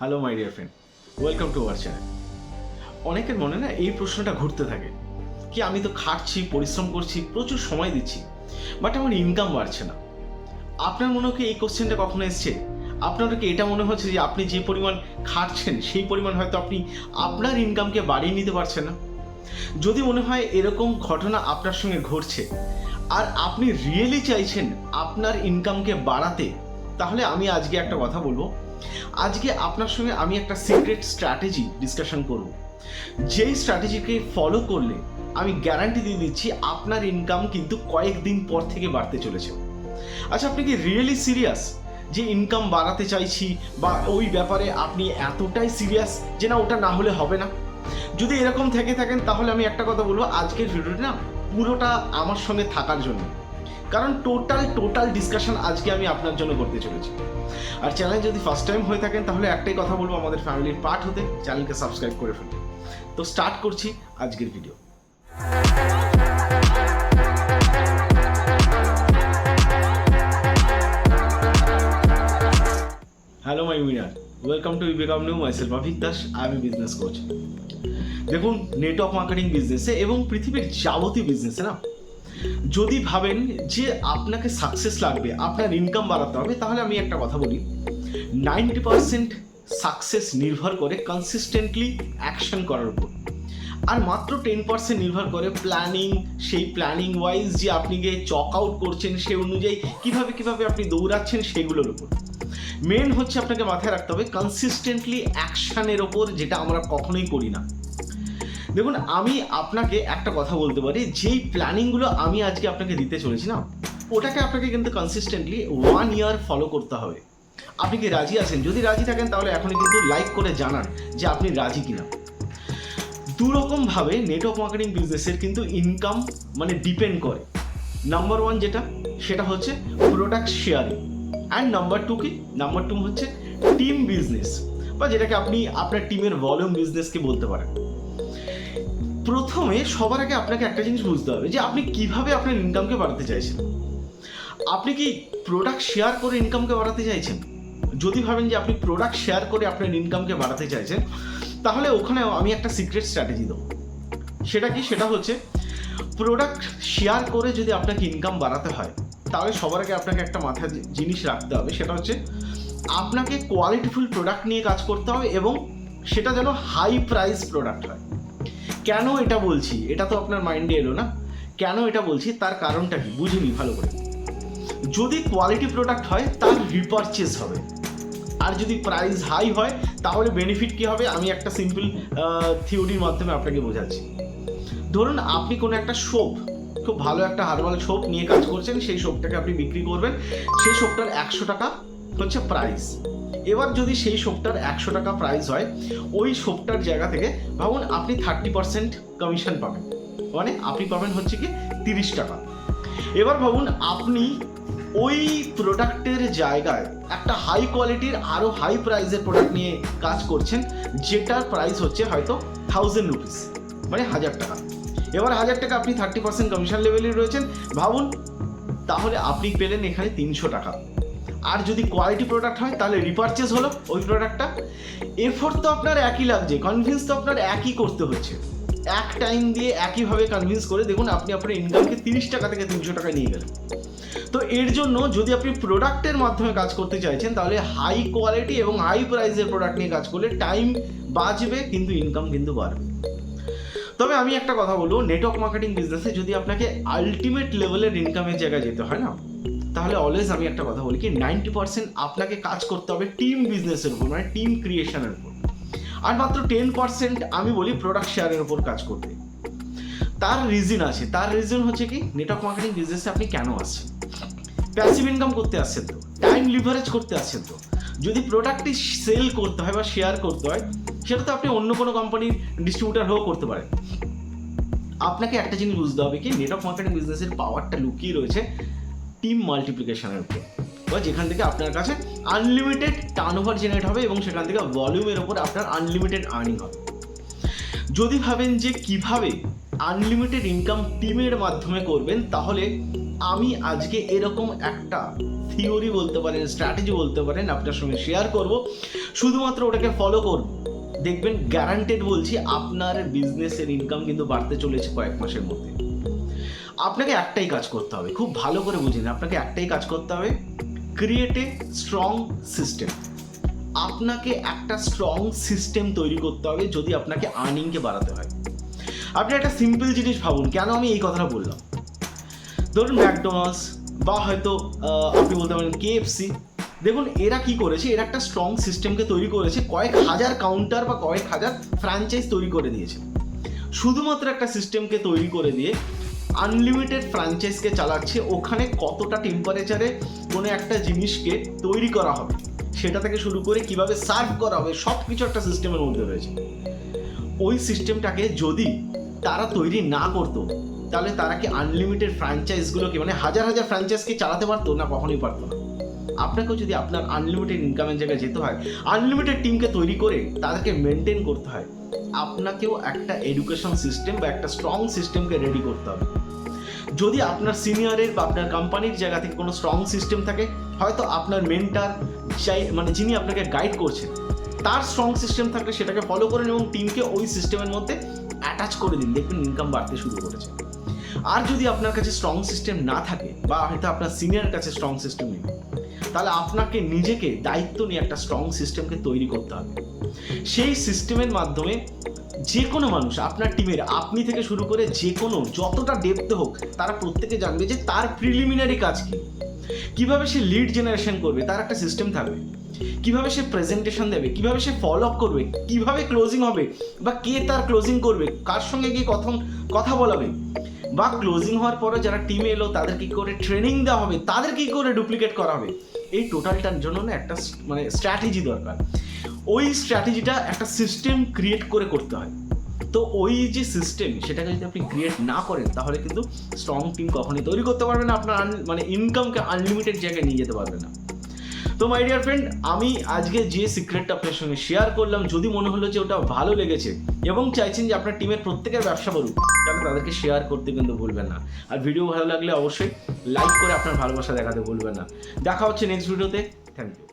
Hello my dear friend, welcome to our channel. অনেকের মনে না এই প্রশ্নটা ঘুরতে থাকে কি আমি তো খাটছি, পরিশ্রম করছি, প্রচুর সময় দিচ্ছি, বাট আমার ইনকাম বাড়ছে না। আপনার মনে কি এই কোশ্চেনটা কখনো এসছে? আপনার কি এটা মনে হচ্ছে যে আপনি যে পরিমাণ খাটছেন সেই পরিমাণ হয়তো আপনি আপনার ইনকামকে বাড়িয়ে নিতে পারছেন না? যদি মনে হয় এরকম ঘটনা আপনার সঙ্গে ঘটছে আর আপনি রিয়েলি চাইছেন আপনার ইনকামকে বাড়াতে, তাহলে আমি আজকে একটা কথা বলবো। আজকে আপনার সঙ্গে আমি একটা সিক্রেট স্ট্র্যাটেজি ডিসকাশন করব, যেই স্ট্র্যাটেজিকে ফলো করলে আমি গ্যারান্টি দিয়ে দিচ্ছি আপনার ইনকাম কিন্তু কয়েকদিন পর থেকে বাড়তে চলেছে। আচ্ছা, আপনি কি রিয়েলি সিরিয়াস যে ইনকাম বাড়াতে চাইছি, বা ওই ব্যাপারে আপনি এতটাই সিরিয়াস যে না ওটা না হলে হবে না? যদি এরকম থেকে থাকেন তাহলে আমি একটা কথা বলবো, আজকের ভিডিওটা না পুরোটা আমার সঙ্গে থাকার জন্য, কারণ টোটাল ডিসকাশন আজকে আমি আপনার জন্য করতে চলেছি। আর চ্যানেল যদি ফার্স্ট টাইম হয়ে থাকেন তাহলে একটাই কথা বলবো, আমাদের ফ্যামিলির পার্ট হতে চ্যানেলকে সাবস্ক্রাইব করে ফেলুন। তো স্টার্ট করছি আজকের video. Hello my winner, welcome to become new myself Abhik Das. I am a business coach. দেখুন, নেটওয়ার্ক মার্কেটিং বিজনেসে এবং পৃথিবীর যাবতীয় বিজনেসে না, যদি ভাবেন যে আপনাকে সাকসেস লাগবে, আপনার ইনকাম বাড়াতে হবে, তাহলে আমি একটা কথা বলি, 90% সাকসেস নির্ভর করে কনসিস্টেন্টলি অ্যাকশন করার উপর, আর মাত্র 10% নির্ভর করে প্ল্যানিং। সেই প্ল্যানিং ওয়াইজ যে আপনি গিয়ে চক আউট করছেন, সেই অনুযায়ী কিভাবে আপনি দৌড়াচ্ছেন সেগুলোর উপর। মেন হচ্ছে আপনাকে মাথায় রাখতে হবে কনসিস্টেন্টলি অ্যাকশনের ওপর, যেটা আমরা কখনোই করি না। দেখুন, আমি আপনাকে একটা কথা বলতে পারি, যেই প্ল্যানিংগুলো আমি আজকে আপনাকে দিতে চলেছি না, ওটাকে আপনাকে কিন্তু কনসিস্টেন্টলি 1 ইয়ার ফলো করতে হবে। আপনি কি রাজি আছেন? যদি রাজি থাকেন তাহলে এখনই কিন্তু লাইক করে জানান যে আপনি রাজি কিনা। দুরকমভাবে নেটওয়ার্ক মার্কেটিং বিজনেসের কিন্তু ইনকাম মানে ডিপেন্ড করে। নাম্বার 1 যেটা, সেটা হচ্ছে প্রোডাক্ট শেয়ারিং, অ্যান্ড নাম্বার 2 কি? নাম্বার 2 হচ্ছে টিম বিজনেস, বা যেটাকে আপনি আপনার টিমের ভলিউম বিজনেসকে বলতে পারেন। প্রথমে সবার আগে আপনাকে একটা জিনিস বুঝতে হবে যে আপনি কিভাবে আপনার ইনকামকে বাড়াতে চাইছেন। আপনি কি প্রোডাক্ট শেয়ার করে ইনকামকে বাড়াতে চাইছেন? যদি ভাবেন যে আপনি প্রোডাক্ট শেয়ার করে আপনার ইনকামকে বাড়াতে চাইছেন, তাহলে ওখানেও আমি একটা সিক্রেট স্ট্র্যাটেজি দেবো। সেটা কি? সেটা হচ্ছে প্রোডাক্ট শেয়ার করে যদি আপনাকে ইনকাম বাড়াতে হয়, তাহলে সবার আগে আপনাকে একটা মাথায় জিনিস রাখতে হবে, সেটা হচ্ছে আপনাকে কোয়ালিটিফুল প্রোডাক্ট নিয়ে কাজ করতে হবে, এবং সেটা যেন হাই প্রাইস প্রোডাক্ট হয়। কেন এটা বলছি? এটা তো আপনার মাইন্ডে এলো না। কেন এটা বলছি, তার কারণটা কি বুঝিনি ভালো করে। যদি কোয়ালিটি প্রোডাক্ট হয় তার রিপারচেজ হবে, আর যদি প্রাইস হাই হয় তাহলে বেনিফিট কী হবে, আমি একটা সিম্পল থিওরির মাধ্যমে আপনাকে বোঝাচ্ছি। ধরুন, আপনি কোনো একটা সোপ, খুব ভালো একটা হার্বাল সোপ নিয়ে কাজ করছেন, সেই সোপটাকে আপনি বিক্রি করবেন, সেই সোপটার 100 টাকা হচ্ছে প্রাইস। এবার যদি সেই সোপটার 100 টাকা প্রাইস হয়, ওই সোপটার জায়গা থেকে ভাবুন আপনি 30% কমিশন পাবেন, মানে আপনি পাবেন হচ্ছে কি 30 টাকা। এবার ভাবুন আপনি ওই প্রোডাক্টের জায়গায় একটা হাই কোয়ালিটির আরও হাই প্রাইসের প্রোডাক্ট নিয়ে কাজ করছেন, যেটার প্রাইস হচ্ছে হয়তো 1000 রুপিস, মানে 1000 টাকা। এবার 1000 টাকা আপনি 30% কমিশন লেভেলে রয়েছেন, ভাবুন তাহলে আপনি পেলেন এখানে 300 টাকা। আর যদি কোয়ালিটি প্রোডাক্ট হয় তাহলে রিপারচেজ হলো ওই প্রোডাক্টটা। এফোর্ট তো আপনার একই লাগছে, কনভিন্স তো আপনার একই করতে হচ্ছে, এক টাইম দিয়ে একইভাবে কনভিন্স করে দেখুন আপনি আপনার ইনকামকে 30 টাকা থেকে 300 টাকায় নিয়ে গেলেন। তো এর জন্য যদি আপনি প্রোডাক্টের মাধ্যমে কাজ করতে চাইছেন, তাহলে হাই কোয়ালিটি এবং হাই প্রাইসের প্রোডাক্ট নিয়ে কাজ করলে টাইম বাঁচবে, কিন্তু ইনকাম কিন্তু বাড়বে। তবে আমি একটা কথা বলবো, নেটওয়ার্ক মার্কেটিং বিজনেসে যদি আপনাকে আলটিমেট লেভেলের ইনকামের জায়গায় যেতে হয় না, তাহলে অলওয়েজ আমি একটা কথা বলি কি 90% আপনাকে কাজ করতে হবে টিম বিজনেসের উপর, মানে টিম ক্রিয়েশনের উপর, আর মাত্র 10% আমি বলি প্রোডাক্ট শেয়ারের উপর কাজ করতে। তার রিজন আছে, তার রিজন হচ্ছে কি, নেটওয়ার্ক মার্কেটিং বিজনেসে আপনি কেন আসছেন? প্যাসিভ ইনকাম করতে আসছেন তো, টাইম লিভারেজ করতে আসছেন তো। যদি প্রোডাক্টটি সেল করতে হয় বা শেয়ার করতে হয়, সেটা তো আপনি অন্য কোনো কোম্পানির ডিস্ট্রিবিউটার হয়েও করতে পারেন। আপনাকে একটা জিনিস বুঝতে হবে কি, নেটওয়ার্ক মার্কেটিং বিজনেসের পাওয়ারটা লুকিয়ে রয়েছে টিম মাল্টিপ্লিকেশনের উপর, বা যেখান থেকে আপনার কাছে আনলিমিটেড টার্নওভার জেনারেট হবে, এবং সেখান থেকে ভলিউমের ওপর আপনার আনলিমিটেড আর্নিং হবে। যদি ভাবেন যে কিভাবে আনলিমিটেড ইনকাম টিমের মাধ্যমে করবেন, তাহলে আমি আজকে এরকম একটা থিওরি বলতে পারেন, স্ট্র্যাটেজি বলতে পারেন, আপনার সঙ্গে শেয়ার করব। শুধুমাত্র ওটাকে ফলো করুন, দেখবেন গ্যারান্টেড বলছি আপনার বিজনেসের ইনকাম কিন্তু বাড়তে চলেছে কয়েক মাসের মধ্যে। আপনাকে একটাই কাজ করতে হবে, খুব ভালো করে বুঝিনি, আপনাকে একটাই কাজ করতে হবে, ক্রিয়েট এ স্ট্রং সিস্টেম। আপনাকে একটা স্ট্রং সিস্টেম তৈরি করতে হবে যদি আপনাকে আর্নিংকে বাড়াতে হয়। আপনি একটা সিম্পল জিনিস ভাবুন, কেন আমি এই কথাটা বললাম। ধরুন ম্যাকডোনাল্ডস বা হয়তো আপনি বলতে পারেন KFC, দেখুন এরা কি করেছে, এরা একটা স্ট্রং সিস্টেমকে তৈরি করেছে, কয়েক হাজার কাউন্টার বা কয়েক হাজার ফ্র্যাঞ্চাইজ তৈরি করে দিয়েছে। শুধুমাত্র একটা সিস্টেমকে তৈরি করে দিয়ে আনলিমিটেড ফ্র্যাঞ্চাইজকে চালাচ্ছে। ওখানে কতটা টেম্পারেচারে কোনো একটা জিনিসকে তৈরি করা হবে সেটা থেকে শুরু করে কিভাবে সার্ভ করা হবে সব কিছু একটা সিস্টেমের মধ্যে রয়েছে। ওই সিস্টেমটাকে যদি তারা তৈরি না করতো তাহলে তারা কি আনলিমিটেড ফ্র্যাঞ্চাইজগুলোকে, মানে হাজার হাজার ফ্র্যাঞ্চাইজকে চালাতে পারতো না? কখনোই পারতো না। আপনাকেও যদি আপনার আনলিমিটেড ইনকামের জায়গায় যেতে হয়, আনলিমিটেড টিমকে তৈরি করে তাদেরকে মেনটেন করতে হয়, আপনাকেও একটা এডুকেশন সিস্টেম বা একটা স্ট্রং সিস্টেমকে রেডি করতে হবে। যদি আপনার সিনিয়রের বা আপনার কোম্পানির জায়গা থেকে কোনো স্ট্রং সিস্টেম থাকে, হয়তো আপনার মেন্টার মানে যিনি আপনাকে গাইড করছেন তার স্ট্রং সিস্টেম থাকলে সেটাকে ফলো করেন এবং টিমকে ওই সিস্টেমের মধ্যে অ্যাটাচ করে দিন, দেখবেন ইনকাম বাড়তে শুরু করেছে। আর যদি আপনার কাছে স্ট্রং সিস্টেম না থাকে বা হয়তো আপনার সিনিয়রের কাছে স্ট্রং সিস্টেম নেই, তাহলে আপনাকে নিজেকে দায়িত্ব নিয়ে একটা স্ট্রং সিস্টেমকে তৈরি করতে হবে। সেই সিস্টেমের মাধ্যমে যে কোনো মানুষ আপনার টিমের, আপনি থেকে শুরু করে যে কোনো যতটা ডেপথে হোক, তারা প্রত্যেকে জানবে যে তার প্রিলিমিনারি কাজ কি, কিভাবে সে লিড জেনারেশন করবে তার একটা সিস্টেম থাকবে, কিভাবে সে প্রেজেন্টেশন দেবে, কিভাবে সে ফলো আপ করবে, কিভাবে ক্লোজিং হবে বা কে তার ক্লোজিং করবে, কার সঙ্গে গিয়ে কথা বলাবে, বা ক্লোজিং হওয়ার পরে যারা টিমে এলো তাদের কি করে ট্রেনিং দেওয়া হবে, তাদের কি করে ডুপ্লিকেট করা হবে। এই টোটালটার জন্য না একটা মানে স্ট্র্যাটেজি দরকার। ওই স্ট্র্যাটেজিটা একটা সিস্টেম ক্রিয়েট করে করতে হয়। তো ওই যে সিস্টেম সেটাকে যদি আপনি ক্রিয়েট না করেন তাহলে কিন্তু স্ট্রং টিম কখনোই তৈরি করতে পারবেন না, আপনার মানে ইনকামকে আনলিমিটেড জায়গায় নিয়ে যেতে পারবে না। তো মাই ডিয়ার ফ্রেন্ড, আমি আজকে যে সিক্রেটটা আপনার সঙ্গে শেয়ার করলাম, যদি মনে হলো যে ওটা ভালো লেগেছে এবং চাইছেন যে আপনার টিমের প্রত্যেকের ব্যবসা করুক, তাহলে তাদেরকে শেয়ার করতে কিন্তু ভুলবেন না। আর ভিডিও ভালো লাগলে অবশ্যই লাইক করে আপনার ভালোবাসা দেখাতে ভুলবেন না। দেখা হচ্ছে নেক্সট ভিডিওতে। Thank you.